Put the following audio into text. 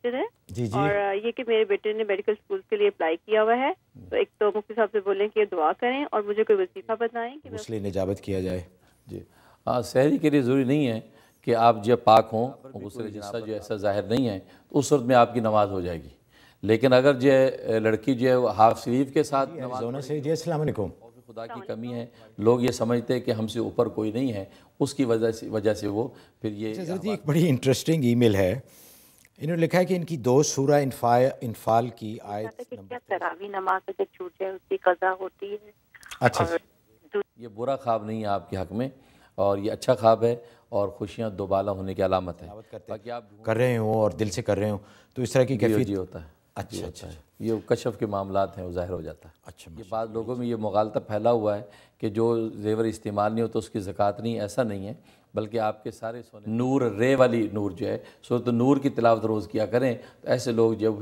Question ہے جی جی. اور یہ کہ میرے بیٹے نے میڈیکل اسکول کے لیے اپلائی کیا ہوا ہے، تو ایک تو مفتی صاحب سے بولیں کہ دعا کریں اور مجھے کوئی وظیفہ بتائیں کہ غسل نجابت کیا جائے. جی ہاں، سحری کے لیے ضروری نہیں ہے کہ آپ جب پاک ہوں، غسل جنابت جو ایسا ظاہر نہیں ہے، تو اس وقت میں آپ کی نماز ہو جائے گی. لیکن اگر جو ہے لڑکی جو ہے وہ ہاف سلیو کے ساتھ نماز زونہ سے جی السلام علیکم. خدا کی کمی ہے، لوگ یہ سمجھتے ہیں کہ ہم سے اوپر کوئی نہیں ہے، اس کی وجہ سے وہ پھر یہ حضرت ایک بڑی انٹرسٹنگ ای میل ہے، انہوں نے لکھا ہے کہ ان کی 2 سورہ انفال کی آیت کیا تراویح نماز اگر چھوٹ جائے اس کی قضا ہوتی ہے. اچھا یہ برا خواب نہیں ہے آپ کے حق میں، اور یہ اچھا خواب ہے اور خوشیاں دوبالا ہونے کی علامت ہے. باقی آپ کر رہے ہوں اور دل سے کر رہے ہوں تو اس طرح کی کیفیت جی ہوتا ہے. اچھا اچھا یہ کشف کے معاملات ہیں، وہ ظاہر ہو جاتا ہے. اچھا. یہ بعض لوگوں میں یہ مغالطہ پھیلا ہوا ہے کہ جو زیور استعمال نہیں ہو تو اس کی زکوٰۃ نہیں، ایسا نہیں ہے، بلکہ آپ کے سارے سونے نور رے والی نور جو ہے سورۃ نور کی تلاوت روز کیا کریں، تو ایسے لوگ جو